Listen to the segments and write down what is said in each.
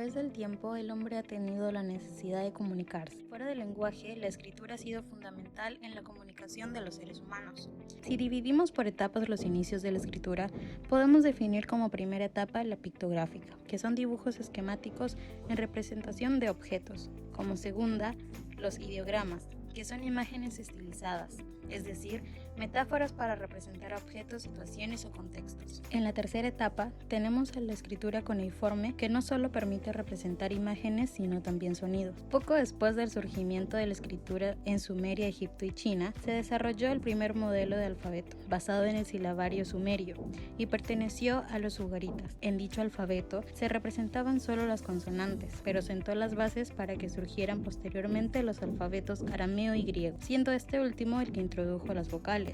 través del tiempo, el hombre ha tenido la necesidad de comunicarse. Fuera del lenguaje, la escritura ha sido fundamental en la comunicación de los seres humanos. Si dividimos por etapas los inicios de la escritura, podemos definir como primera etapa la pictográfica, que son dibujos esquemáticos en representación de objetos. Como segunda, los ideogramas, que son imágenes estilizadas, es decir, metáforas para representar objetos, situaciones o contextos. En la tercera etapa tenemos a la escritura cuneiforme, que no solo permite representar imágenes sino también sonidos. Poco después del surgimiento de la escritura en Sumeria, Egipto y China, se desarrolló el primer modelo de alfabeto, basado en el silabario sumerio, y perteneció a los ugaritas. En dicho alfabeto se representaban solo las consonantes, pero sentó las bases para que surgieran posteriormente los alfabetos arameo y griego, siendo este último el que introdujo las vocales.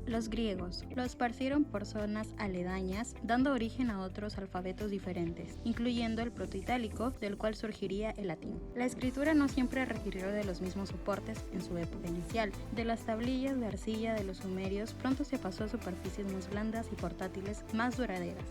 Los griegos lo esparcieron por zonas aledañas, dando origen a otros alfabetos diferentes, incluyendo el protoitálico, del cual surgiría el latín. La escritura no siempre requirió de los mismos soportes en su época inicial. De las tablillas de arcilla de los sumerios, pronto se pasó a superficies más blandas y portátiles más duraderas.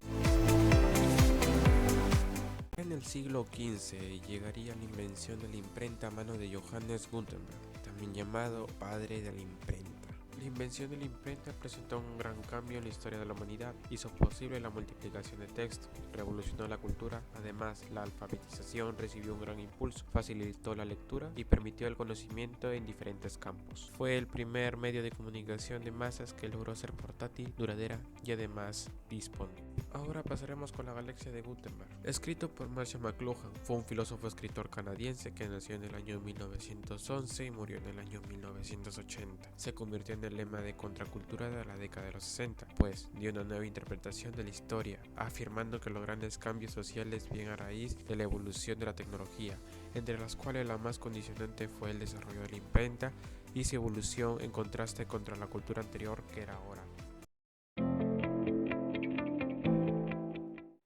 En el siglo XV llegaría la invención de la imprenta a mano de Johannes Gutenberg, también llamado padre de la imprenta. La invención de la imprenta presentó un gran cambio en la historia de la humanidad, hizo posible la multiplicación de texto, revolucionó la cultura, además la alfabetización recibió un gran impulso, facilitó la lectura y permitió el conocimiento en diferentes campos. Fue el primer medio de comunicación de masas que logró ser portátil, duradera y además disponible. Ahora pasaremos con la galaxia de Gutenberg. Escrito por Marshall McLuhan, fue un filósofo escritor canadiense que nació en el año 1911 y murió en el año 1980. Se convirtió en el lema de contracultura de la década de los 60, pues dio una nueva interpretación de la historia, afirmando que los grandes cambios sociales vienen a raíz de la evolución de la tecnología, entre las cuales la más condicionante fue el desarrollo de la imprenta y su evolución en contraste contra la cultura anterior que era oral.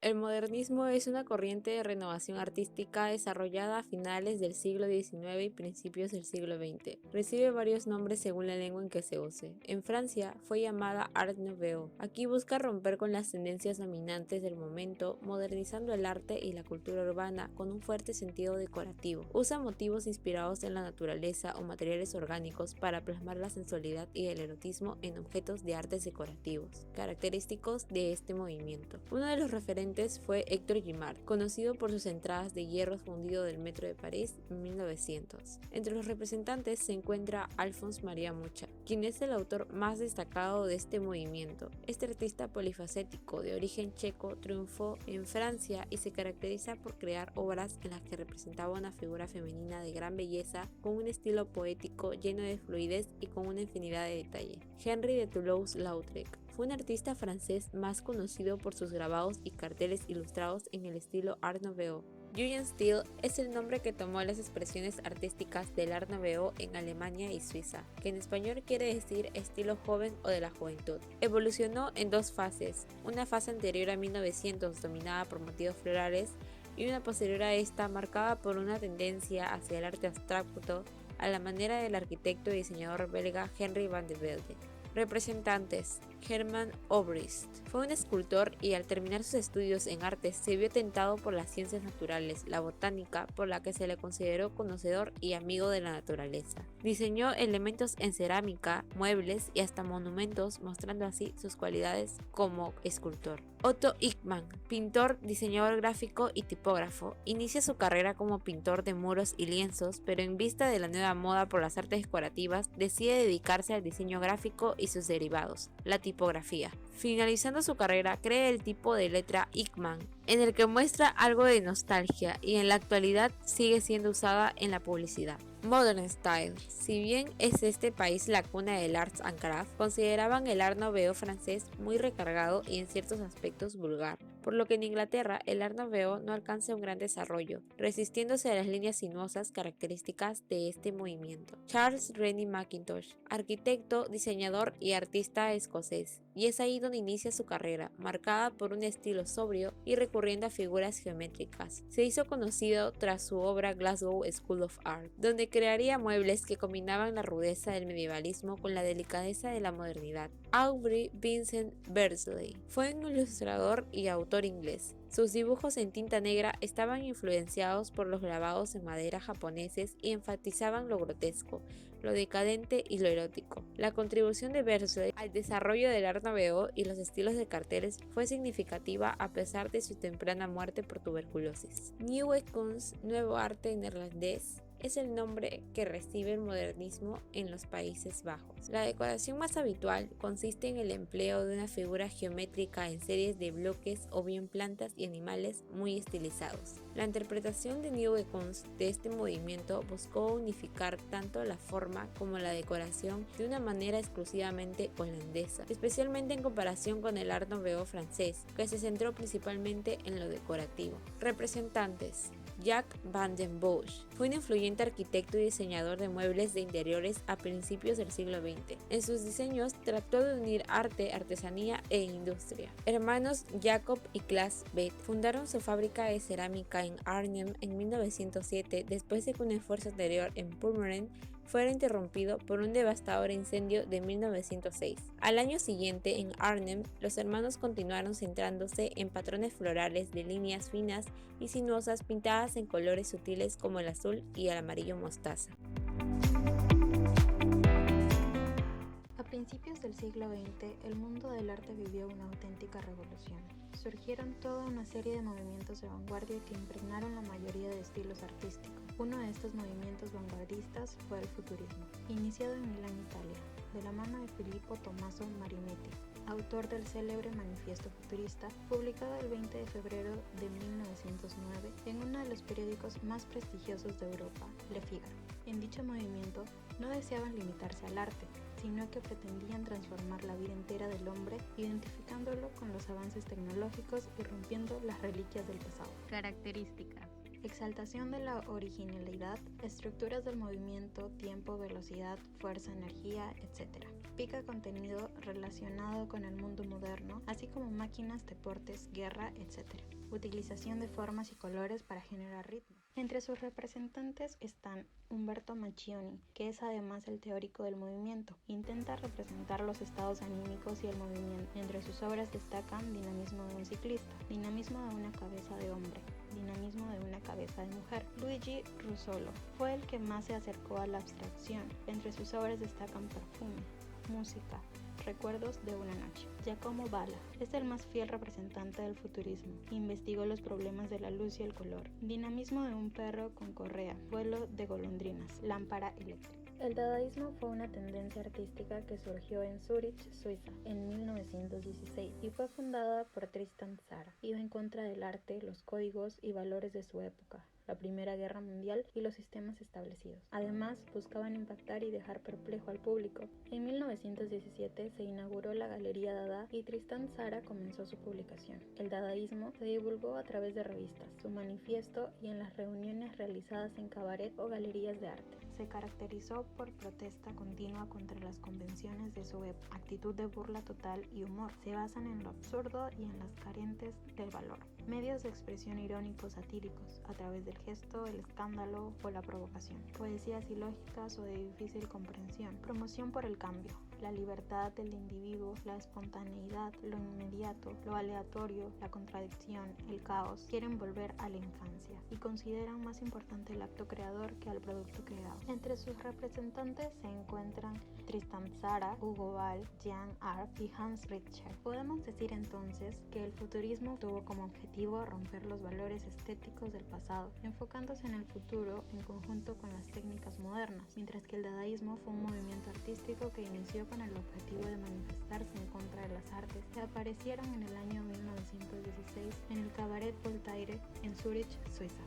El modernismo es una corriente de renovación artística desarrollada a finales del siglo XIX y principios del siglo XX. Recibe varios nombres según la lengua en que se use. En Francia fue llamada Art Nouveau. Aquí busca romper con las tendencias dominantes del momento, modernizando el arte y la cultura urbana con un fuerte sentido decorativo. Usa motivos inspirados en la naturaleza o materiales orgánicos para plasmar la sensualidad y el erotismo en objetos de artes decorativos, característicos de este movimiento. Uno de los referentes fue Héctor Guimard, conocido por sus entradas de hierro fundido del Metro de París en 1900. Entre los representantes se encuentra Alphonse Maria Mucha, quien es el autor más destacado de este movimiento. Este artista polifacético de origen checo triunfó en Francia y se caracteriza por crear obras en las que representaba una figura femenina de gran belleza, con un estilo poético lleno de fluidez y con una infinidad de detalle. Henri de Toulouse-Lautrec fue un artista francés más conocido por sus grabados y carteles ilustrados en el estilo Art Nouveau. Jugendstil es el nombre que tomó las expresiones artísticas del Art Nouveau en Alemania y Suiza, que en español quiere decir estilo joven o de la juventud. Evolucionó en dos fases, una fase anterior a 1900 dominada por motivos florales y una posterior a esta marcada por una tendencia hacia el arte abstracto a la manera del arquitecto y diseñador belga Henry van de Velde. Representantes: Hermann Obrist fue un escultor y al terminar sus estudios en artes se vio tentado por las ciencias naturales, la botánica, por la que se le consideró conocedor y amigo de la naturaleza. Diseñó elementos en cerámica, muebles y hasta monumentos, mostrando así sus cualidades como escultor. Otto Hickman, pintor, diseñador gráfico y tipógrafo, inicia su carrera como pintor de muros y lienzos, pero en vista de la nueva moda por las artes decorativas, decide dedicarse al diseño gráfico y sus derivados, la tipografía. Finalizando su carrera, crea el tipo de letra Hickman, en el que muestra algo de nostalgia y en la actualidad sigue siendo usada en la publicidad. Modern Style. Si bien es este país la cuna del Arts and Crafts, consideraban el Art Nouveau francés muy recargado y en ciertos aspectos vulgar, por lo que en Inglaterra el Art Nouveau no alcanza un gran desarrollo, resistiéndose a las líneas sinuosas características de este movimiento. Charles Rennie Mackintosh, arquitecto, diseñador y artista escocés, y es ahí donde inicia su carrera, marcada por un estilo sobrio y recurriendo a figuras geométricas. Se hizo conocido tras su obra Glasgow School of Art, donde crearía muebles que combinaban la rudeza del medievalismo con la delicadeza de la modernidad. Aubrey Vincent Beardsley fue un ilustrador y autor inglés. Sus dibujos en tinta negra estaban influenciados por los grabados en madera japoneses y enfatizaban lo grotesco, lo decadente y lo erótico. La contribución de Berzley al desarrollo del Art Nouveau y los estilos de carteles fue significativa a pesar de su temprana muerte por tuberculosis. Nieuwe Kunst, nuevo arte neerlandés, es el nombre que recibe el modernismo en los Países Bajos. La decoración más habitual consiste en el empleo de una figura geométrica en series de bloques o bien plantas y animales muy estilizados. La interpretación de Nieuwe Kunst de este movimiento buscó unificar tanto la forma como la decoración de una manera exclusivamente holandesa, especialmente en comparación con el Art Nouveau francés, que se centró principalmente en lo decorativo. Representantes: Jacques van den Bosch fue un influyente arquitecto y diseñador de muebles de interiores a principios del siglo XX. En sus diseños trató de unir arte, artesanía e industria. Hermanos Jacob y Klaas Beth fundaron su fábrica de cerámica en Arnhem en 1907 después de que un esfuerzo anterior en Purmerend fuera interrumpido por un devastador incendio de 1906. Al año siguiente, en Arnhem, los hermanos continuaron centrándose en patrones florales de líneas finas y sinuosas pintadas en colores sutiles como el azul y el amarillo mostaza. A principios del siglo XX, el mundo del arte vivió una auténtica revolución. Surgieron toda una serie de movimientos de vanguardia que impregnaron la mayoría de estilos artísticos. Uno de estos movimientos vanguardistas fue el futurismo, iniciado en Milán, Italia, de la mano de Filippo Tommaso Marinetti, autor del célebre Manifiesto Futurista, publicado el 20 de febrero de 1909 en uno de los periódicos más prestigiosos de Europa, Le Figaro. En dicho movimiento no deseaban limitarse al arte, sino que pretendían transformar la vida entera del hombre, identificándolo con los avances tecnológicos y rompiendo las reliquias del pasado. Características: exaltación de la originalidad, estructuras del movimiento, tiempo, velocidad, fuerza, energía, etc. Pica contenido relacionado con el mundo moderno, así como máquinas, deportes, guerra, etc. Utilización de formas y colores para generar ritmo. Entre sus representantes están Umberto Macchioni, que es además el teórico del movimiento. Intenta representar los estados anímicos y el movimiento. Entre sus obras destacan Dinamismo de un ciclista, Dinamismo de una cabeza de hombre, Dinamismo de una cabeza de mujer. Luigi Russolo fue el que más se acercó a la abstracción. Entre sus obras destacan Perfume, Música, Recuerdos de una noche. Giacomo Balla es el más fiel representante del futurismo. Investigó los problemas de la luz y el color. Dinamismo de un perro con correa, vuelo de golondrinas, lámpara eléctrica. El dadaísmo fue una tendencia artística que surgió en Zúrich, Suiza, en 1916 y fue fundada por Tristan Tzara. Iba en contra del arte, los códigos y valores de su época, la Primera Guerra Mundial y los sistemas establecidos. Además, buscaban impactar y dejar perplejo al público. En 1917 se inauguró la Galería Dada y Tristan Tzara comenzó su publicación. El dadaísmo se divulgó a través de revistas, su manifiesto y en las reuniones realizadas en cabaret o galerías de arte. Se caracterizó por protesta continua contra las convenciones de su época, actitud de burla total y humor. Se basan en lo absurdo y en las carentes del valor. Medios de expresión irónicos satíricos, a través del gesto, el escándalo o la provocación. Poesías ilógicas o de difícil comprensión. Promoción por el cambio, la libertad del individuo, la espontaneidad, lo inmediato, lo aleatorio, la contradicción, el caos. Quieren volver a la infancia y consideran más importante el acto creador que al producto creado. Entre sus representantes se encuentran Tristan Tzara, Hugo Ball, Jean Arp y Hans Richter. Podemos decir entonces que el futurismo tuvo como objetivo romper los valores estéticos del pasado, enfocándose en el futuro en conjunto con las técnicas modernas, mientras que el dadaísmo fue un movimiento artístico que inició con el objetivo de manifestarse en contra de las artes que aparecieron en el año 1916 en el Cabaret Voltaire en Zúrich, Suiza.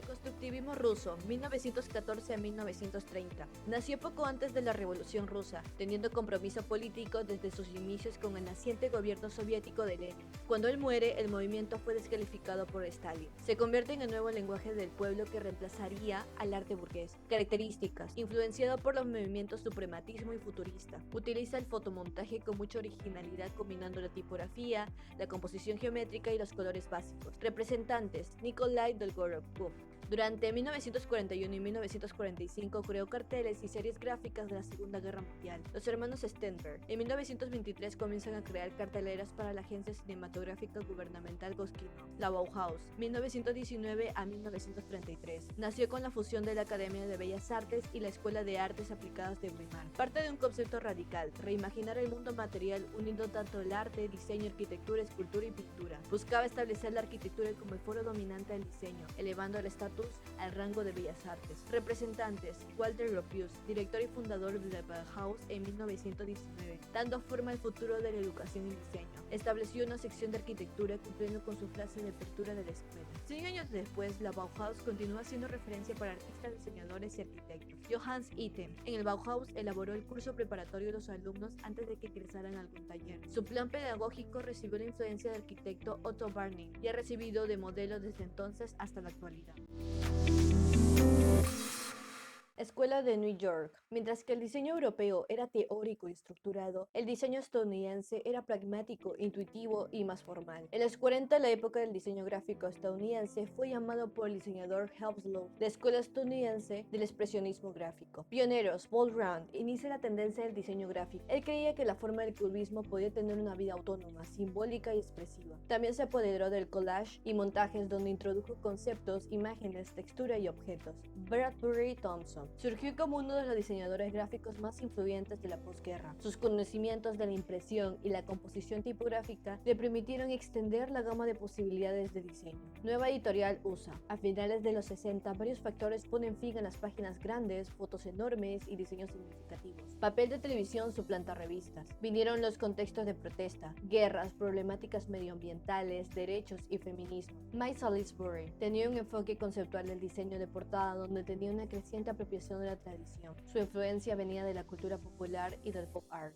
Constructivismo ruso, 1914 a 1930. Nació poco antes de la Revolución Rusa, teniendo compromiso político desde sus inicios con el naciente gobierno soviético de Lenin. Cuando él muere, el movimiento fue descalificado por Stalin. Se convierte en el nuevo lenguaje del pueblo que reemplazaría al arte burgués. Características: influenciado por los movimientos suprematismo y futurista. Utiliza el fotomontaje con mucha originalidad, combinando la tipografía, la composición geométrica y los colores básicos. Representantes: Nikolai Dolgorukov. Durante 1941 y 1945 creó carteles y series gráficas de la Segunda Guerra Mundial. Los hermanos Stenberg. En 1923 comienzan a crear carteleras para la agencia cinematográfica gubernamental Goskino, la Bauhaus, 1919 a 1933. Nació con la fusión de la Academia de Bellas Artes y la Escuela de Artes Aplicadas de Weimar. Parte de un concepto radical: reimaginar el mundo material uniendo tanto el arte, diseño, arquitectura, escultura y pintura. Buscaba establecer la arquitectura como el foro dominante del diseño, elevando el estatus al rango de Bellas Artes. Representantes: Walter Gropius, director y fundador de la Bauhaus en 1919, dando forma al futuro de la educación y diseño. Estableció una sección de arquitectura cumpliendo con su frase de apertura de la escuela. 100 años después, la Bauhaus continúa siendo referencia para artistas, diseñadores y arquitectos. Johannes Itten. En el Bauhaus elaboró el curso preparatorio de los alumnos antes de que ingresaran a algún taller. Su plan pedagógico recibió la influencia del arquitecto Otto Barning y ha recibido de modelo desde entonces hasta la actualidad. Escuela de New York. Mientras que el diseño europeo era teórico y estructurado, el diseño estadounidense era pragmático, intuitivo y más formal. En los 40, la época del diseño gráfico estadounidense fue llamado por el diseñador Henslow la escuela estadounidense del expresionismo gráfico. Pioneros: Paul Rand inicia la tendencia del diseño gráfico. Él creía que la forma del cubismo podía tener una vida autónoma, simbólica y expresiva. También se apoderó del collage y montajes, donde introdujo conceptos, imágenes, textura y objetos. Bradbury Thompson surgió como uno de los diseñadores gráficos más influyentes de la posguerra. Sus conocimientos de la impresión y la composición tipográfica le permitieron extender la gama de posibilidades de diseño. Nueva editorial USA. A finales de los 60, varios factores ponen fin a las páginas grandes, fotos enormes y diseños significativos. Papel de televisión suplanta revistas. Vinieron los contextos de protesta, guerras, problemáticas medioambientales, derechos y feminismo. Mike Salisbury tenía un enfoque conceptual del diseño de portada, donde tenía una creciente apropiación de la tradición. Su influencia venía de la cultura popular y del pop art.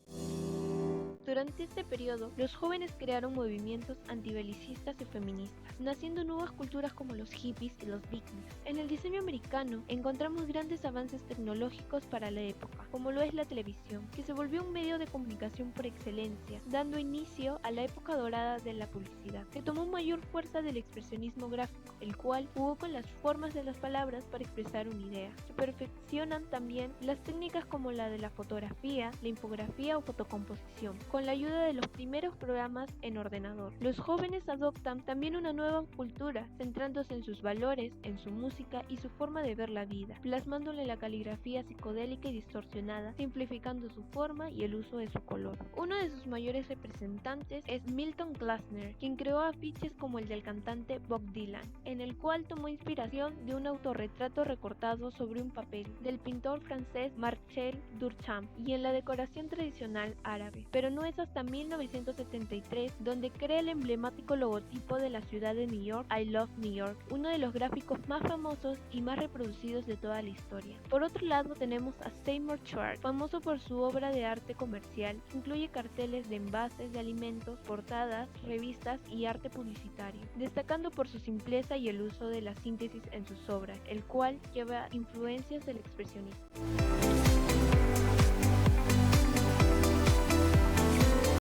Durante este periodo, los jóvenes crearon movimientos antibelicistas y feministas, naciendo nuevas culturas como los hippies y los beatniks. En el diseño americano encontramos grandes avances tecnológicos para la época, como lo es la televisión, que se volvió un medio de comunicación por excelencia, dando inicio a la época dorada de la publicidad, que tomó mayor fuerza del expresionismo gráfico, el cual jugó con las formas de las palabras para expresar una idea. Se perfeccionan también las técnicas como la de la fotografía, la infografía o fotocomposición, con la ayuda de los primeros programas en ordenador. Los jóvenes adoptan también una nueva cultura, centrándose en sus valores, en su música y su forma de ver la vida, plasmándole la caligrafía psicodélica y distorsionada, simplificando su forma y el uso de su color. Uno de sus mayores representantes es Milton Glasner, quien creó afiches como el del cantante Bob Dylan, en el cual tomó inspiración de un autorretrato recortado sobre un papel del pintor francés Marcel Duchamp y en la decoración tradicional árabe, pero no es hasta 1973 donde crea el emblemático logotipo de la ciudad de New York, I Love New York, uno de los gráficos más famosos y más reproducidos de toda la historia. Por otro lado tenemos a Seymour Schwartz, famoso por su obra de arte comercial, que incluye carteles de envases de alimentos, portadas, revistas y arte publicitario, destacando por su simpleza y el uso de la síntesis en sus obras, el cual lleva influencias del expresionismo.